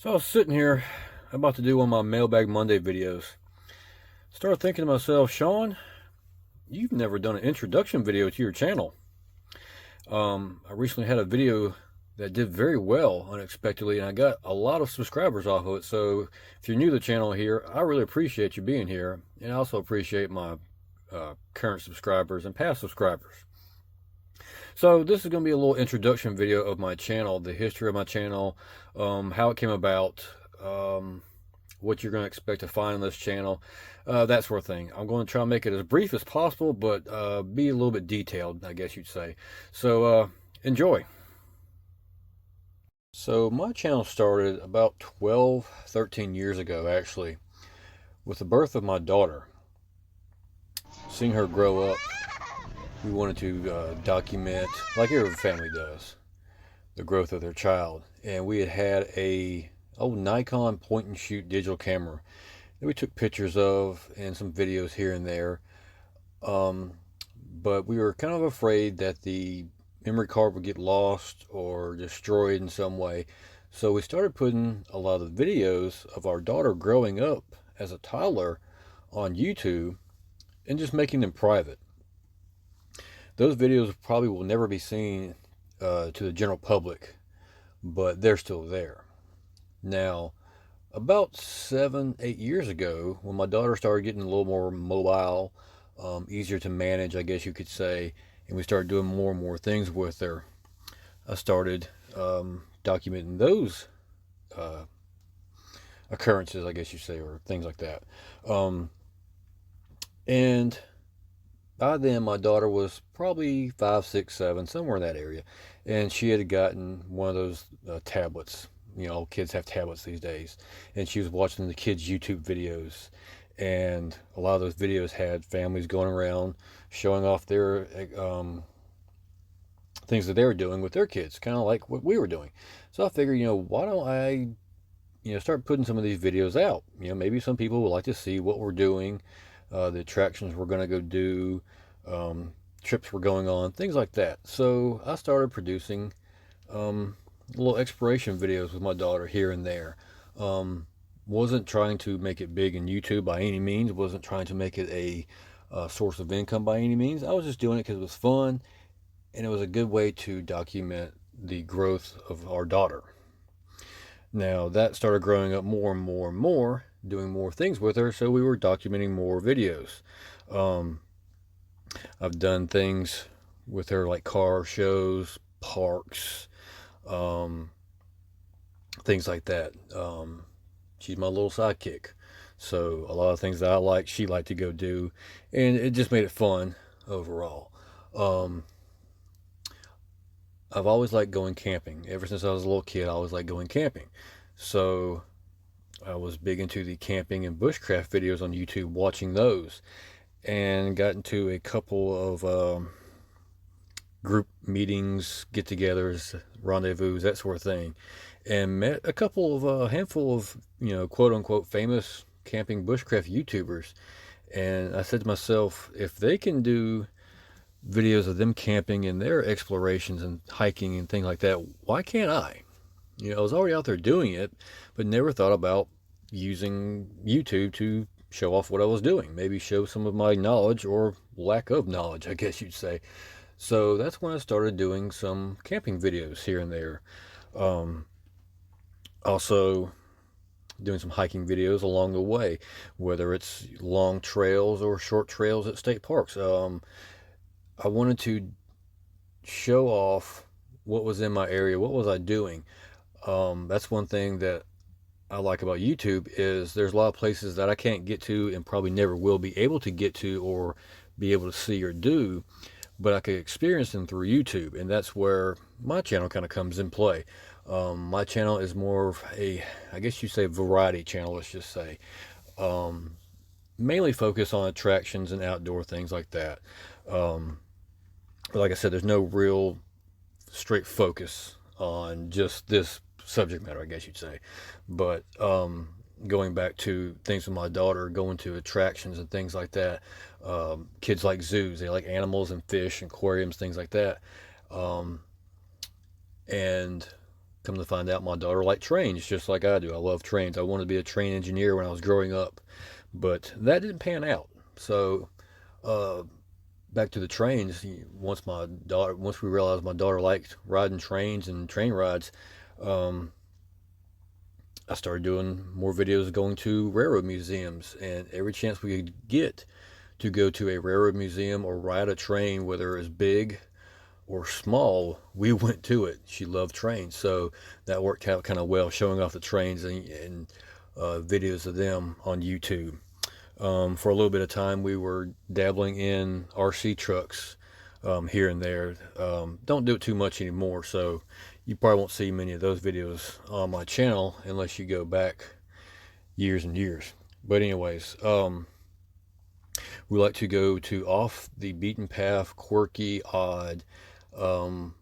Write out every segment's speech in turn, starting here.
So I was sitting here about to do one of my Mailbag Monday videos. Started thinking to myself, Sean, you've never done an introduction video to your channel. I recently had a video that did very well unexpectedly, and I got a lot of subscribers off of it. So if you're new to the channel here, I really appreciate you being here, and I also appreciate my current subscribers and past subscribers. So this is going to be a little introduction video of my channel, the history of my channel, how it came about, what you're going to expect to find on this channel, that sort of thing. I'm going to try and make it as brief as possible, but be a little bit detailed, I guess you'd say. So enjoy. So my channel started about 12, 13 years ago, actually, with the birth of my daughter. Seeing her grow up, we wanted to document, like every family does, the growth of their child. And we had a old Nikon point and shoot digital camera that we took pictures of and some videos here and there. But we were kind of afraid that the memory card would get lost or destroyed in some way. So we started putting a lot of the videos of our daughter growing up as a toddler on YouTube and just making them private. Those videos probably will never be seen to the general public, but they're still there. Now, about 7, 8 years ago, when my daughter started getting a little more mobile, easier to manage, I guess you could say, and we started doing more and more things with her, I started documenting those occurrences, I guess you say, or things like that. And by then, my daughter was probably 5, 6, 7, somewhere in that area, and she had gotten one of those tablets. You know, kids have tablets these days, and she was watching the kids' YouTube videos, and a lot of those videos had families going around showing off their things that they were doing with their kids, kind of like what we were doing. So I figured, why don't I, start putting some of these videos out? Maybe some people would like to see what we're doing, the attractions we're going to go do, trips we're going on, things like that. So I started producing little exploration videos with my daughter here and there. Wasn't trying to make it big in YouTube by any means. Wasn't trying to make it a source of income by any means. I was just doing it because it was fun, and it was a good way to document the growth of our daughter. Now that started growing up more and more and more, doing more things with her, so we were documenting more videos. I've done things with her like car shows, parks, um, things like that. She's my little sidekick. So a lot of things that I like, she liked to go do, and it just made it fun overall. Um, I've always liked going camping. Ever since I was a little kid, I always liked going camping. So I was big into the camping and bushcraft videos on YouTube, watching those, and got into a couple of group meetings, get-togethers, rendezvous, that sort of thing, and met a couple of a handful of quote unquote famous camping bushcraft YouTubers. And I said to myself, if they can do videos of them camping and their explorations and hiking and things like that, why can't I? I was already out there doing it, but never thought about using YouTube to show off what I was doing. Maybe show some of my knowledge or lack of knowledge, I guess you'd say. So that's when I started doing some camping videos here and there. Also doing some hiking videos along the way, whether it's long trails or short trails at state parks. I wanted to show off what was in my area, what was I doing. That's one thing that I like about YouTube is there's a lot of places that I can't get to and probably never will be able to get to or be able to see or do, but I could experience them through YouTube, and that's where my channel kind of comes in play. My channel is more of a, I guess you say, variety channel, let's just say. Mainly focus on attractions and outdoor things like that. But like I said, there's no real straight focus on just this subject matter, I guess you'd say. But going back to things with my daughter, going to attractions and things like that. Kids like zoos, they like animals and fish and aquariums, things like that. And come to find out, my daughter liked trains just like I do. I love trains. I wanted to be a train engineer when I was growing up, but that didn't pan out. So, uh, back to the trains. Once we realized my daughter liked riding trains and train rides, um, I started doing more videos going to railroad museums, and every chance we could get to go to a railroad museum or ride a train, whether it was big or small, we went to it. She loved trains, so that worked out kind of well, showing off the trains and videos of them on YouTube. For a little bit of time, we were dabbling in RC trucks here and there. Don't do it too much anymore, so you probably won't see many of those videos on my channel unless you go back years and years. But anyways, we like to go to off the beaten path, quirky, odd um,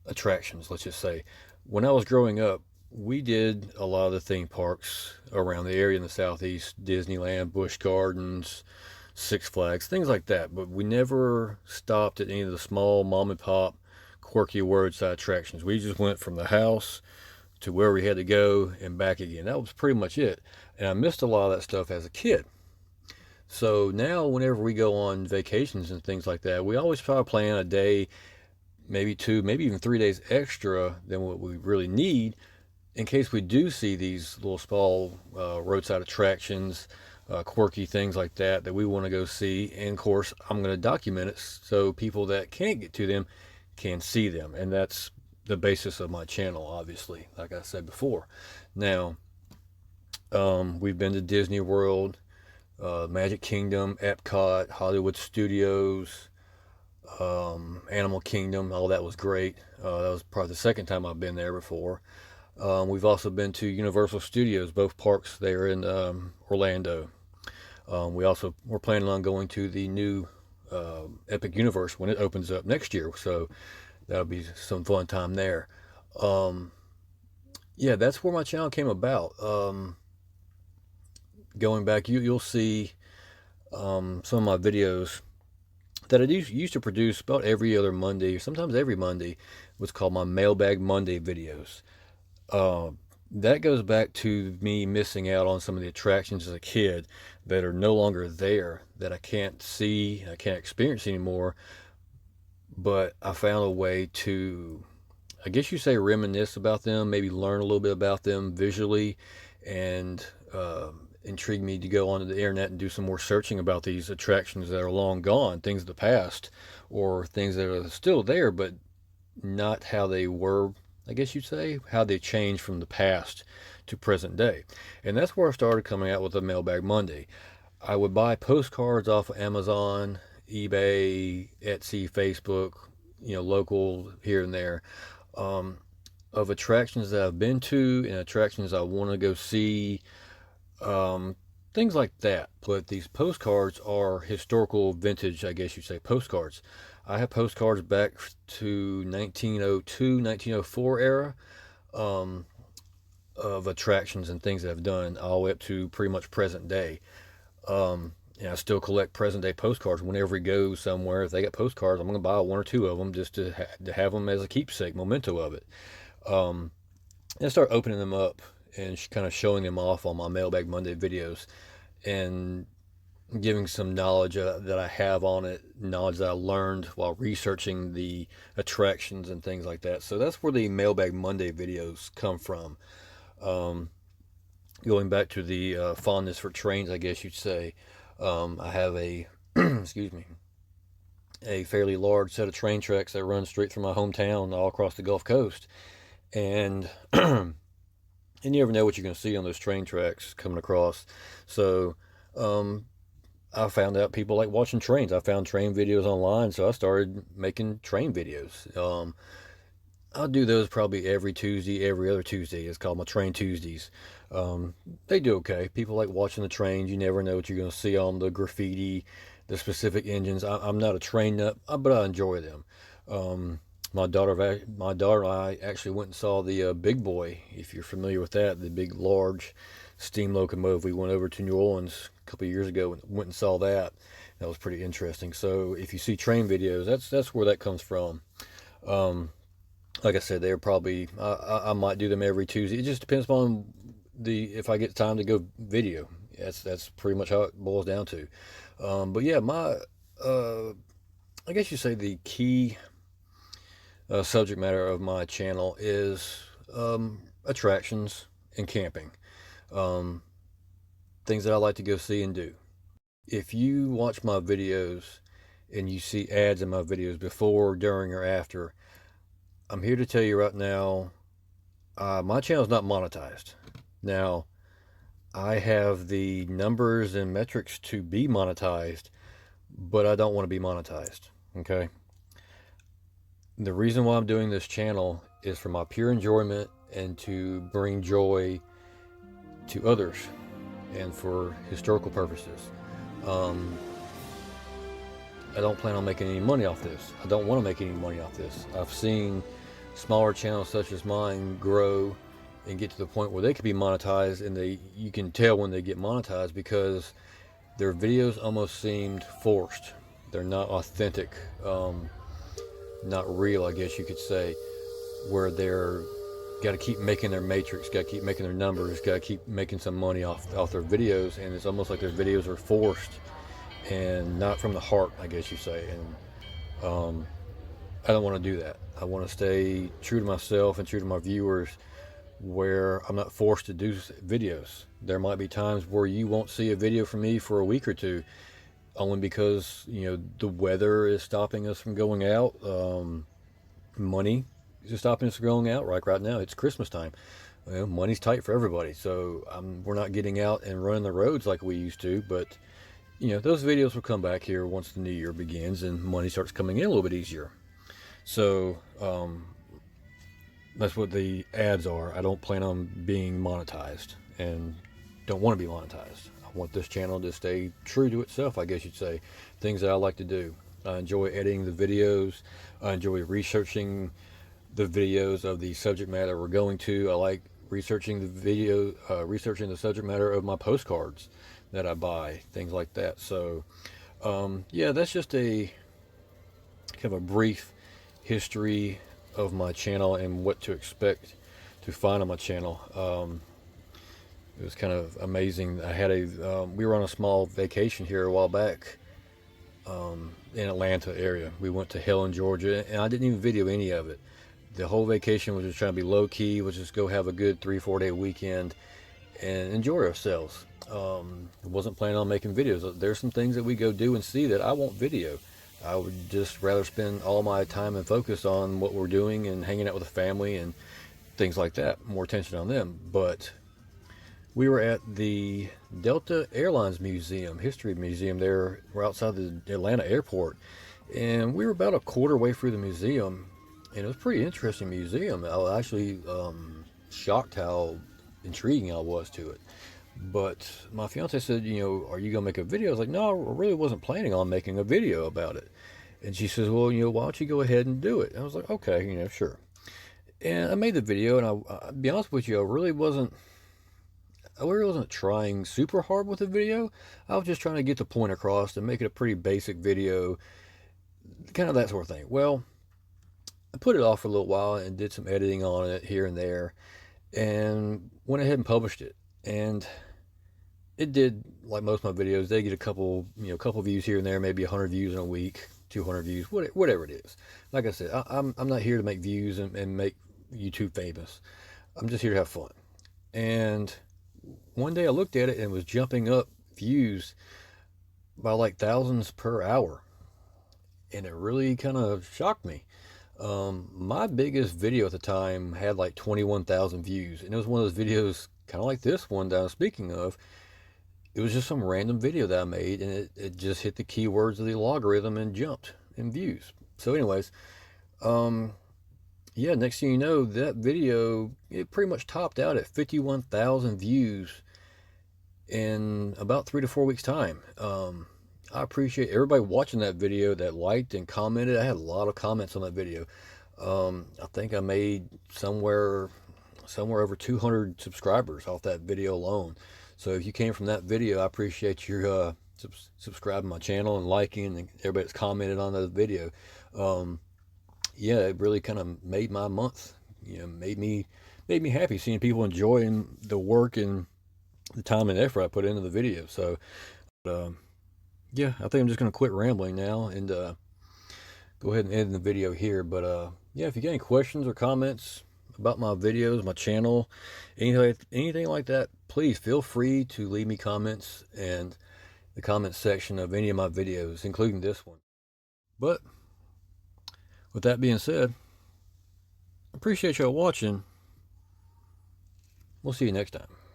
attractions, let's just say. When I was growing up, we did a lot of the theme parks around the area in the southeast: Disneyland, Busch Gardens, Six Flags, things like that. But we never stopped at any of the small mom and pop quirky roadside attractions. We just went from the house to where we had to go and back again. That was pretty much it. And I missed a lot of that stuff as a kid. So now, whenever we go on vacations and things like that, we always try to plan a day, maybe two, maybe even 3 days extra than what we really need, in case we do see these little small roadside attractions, quirky things like that we want to go see. And of course, I'm going to document it so people that can't get to them can see them. And that's the basis of my channel, obviously, like I said before. Now, we've been to Disney World, Magic Kingdom, Epcot, Hollywood Studios, Animal Kingdom. All that was great. That was probably the second time I've been there before. We've also been to Universal Studios, both parks there in Orlando. We're planning on going to the new Epic Universe when it opens up next year, so that'll be some fun time there. Um, yeah, that's where my channel came about. Going back, you'll see some of my videos that I used to produce about every other Monday, or sometimes every Monday, what's called my Mailbag Monday videos. Uh, that goes back to me missing out on some of the attractions as a kid that are no longer there, that I can't see, I can't experience anymore. But I found a way to, I guess you say, reminisce about them, maybe learn a little bit about them visually, and intrigue me to go onto the internet and do some more searching about these attractions that are long gone, things of the past, or things that are still there, but not how they were, I guess you'd say, how they changed from the past to present day. And that's where I started coming out with the Mailbag Monday. I would buy postcards off of Amazon, eBay, Etsy, Facebook, local here and there, um, of attractions that I've been to and attractions I want to go see, um, things like that. But these postcards are historical vintage, I guess you'd say, postcards. I have postcards back to 1902, 1904 era, um, of attractions and things that I've done, all the way up to pretty much present day. And I still collect present day postcards. Whenever we go somewhere, if they got postcards, I'm going to buy one or two of them just to have them as a keepsake, memento of it. Um, and start opening them up and kind of showing them off on my Mailbag Monday videos, and giving some knowledge that I have on it, knowledge that I learned while researching the attractions and things like that. So that's where the Mailbag Monday videos come from. Um, Going back to the fondness for trains, I guess you'd say, I have a, excuse me, a fairly large set of train tracks that run straight through my hometown all across the Gulf Coast. And and you never know what you're going to see on those train tracks coming across. So um, I found out people like watching trains. I found train videos online, so I started making train videos. I'll do those probably every Tuesday, every other Tuesday. It's called my Train Tuesdays. Um, they do okay. People like watching the trains. You never know what you're going to see on the graffiti, the specific engines. I'm not a train nut, but I enjoy them. Um, my daughter and I actually went and saw the Big Boy, if you're familiar with that, the big, large steam locomotive. We went over to New Orleans a couple of years ago and went and saw that. That was pretty interesting. So if you see train videos, that's where that comes from. Um, like I said, they're probably, I might do them every Tuesday. It just depends upon if I get time to go video. That's pretty much how it boils down to. But yeah, uh, I guess you say the key subject matter of my channel is attractions and camping. Um, Things that I like to go see and do. If you watch my videos and you see ads in my videos before, during, or after, I'm here to tell you right now, my channel's not monetized. Now, I have the numbers and metrics to be monetized, but I don't want to be monetized. Okay? The reason why I'm doing this channel is for my pure enjoyment and to bring joy to others and for historical purposes. Um, I don't plan on making any money off this. I don't want to make any money off this. I've seen smaller channels such as mine grow and get to the point where they could be monetized, and you can tell when they get monetized because their videos almost seemed forced. They're not authentic, not real, I guess you could say, where they're got to keep making their matrix, got to keep making their numbers, got to keep making some money off their videos, and it's almost like their videos are forced and not from the heart, I guess you say. And I don't want to do that. I want to stay true to myself and true to my viewers, where I'm not forced to do videos. There might be times where you won't see a video from me for a week or two, only because the weather is stopping us from going out. Money is stopping us from going out. Right now, it's Christmas time. Money's tight for everybody, so we're not getting out and running the roads like we used to. But those videos will come back here once the new year begins and money starts coming in a little bit easier. So that's what the ads are. I don't plan on being monetized and don't want to be monetized. I want this channel to stay true to itself, I guess you'd say. Things that I like to do. I enjoy editing the videos. I enjoy researching the videos of the subject matter we're going to. I like researching researching the subject matter of my postcards that I buy, things like that. So, yeah, that's just a kind of a brief history of my channel and what to expect to find on my channel. It was kind of amazing. We were on a small vacation here a while back in Atlanta area. We went to Helen, Georgia, and I didn't even video any of it. The whole vacation was just trying to be low key, was just go have a good 3-4 day weekend and enjoy ourselves. Wasn't planning on making videos. There's some things that we go do and see that I won't video. I would just rather spend all my time and focus on what we're doing and hanging out with the family and things like that. More attention on them. But we were at the Delta Airlines Museum, History Museum there. We're outside the Atlanta airport. And we were about a quarter way through the museum. And it was a pretty interesting museum. I was actually shocked how intriguing I was to it. But my fiance said, are you going to make a video? I was like, no, I really wasn't planning on making a video about it. And she says, well, why don't you go ahead and do it? And I was like, okay, sure. And I made the video, and I'll be honest with you, I really wasn't trying super hard with the video. I was just trying to get the point across and make it a pretty basic video, kind of that sort of thing. Well, I put it off for a little while and did some editing on it here and there, and went ahead and published it. And it did, like most of my videos, they get a couple views here and there, maybe 100 views in a week, 200 views, whatever it is. Like I said, I'm not here to make views and make YouTube famous. I'm just here to have fun. And one day I looked at it and it was jumping up views by like thousands per hour. And it really kind of shocked me. My biggest video at the time had like 21,000 views. And it was one of those videos, kind of like this one that I'm speaking of. It was just some random video that I made, and it just hit the keywords of the logarithm and jumped in views. So anyways, yeah, next thing you know, that video, it pretty much topped out at 51,000 views in about 3 to 4 weeks time. I appreciate everybody watching that video that liked and commented. I had a lot of comments on that video. I think I made somewhere over 200 subscribers off that video alone. So if you came from that video, I appreciate your subscribing my channel and liking, and everybody that's commented on the video. yeah, it really kind of made my month. You know, made me happy seeing people enjoying the work and the time and effort I put into the video. So, um, yeah, I think I'm just gonna quit rambling now and go ahead and end the video here. But yeah, if you got any questions or comments about my videos, my channel, anything like that, please feel free to leave me comments in the comment section of any of my videos, including this one. But with that being said, I appreciate y'all watching. We'll see you next time.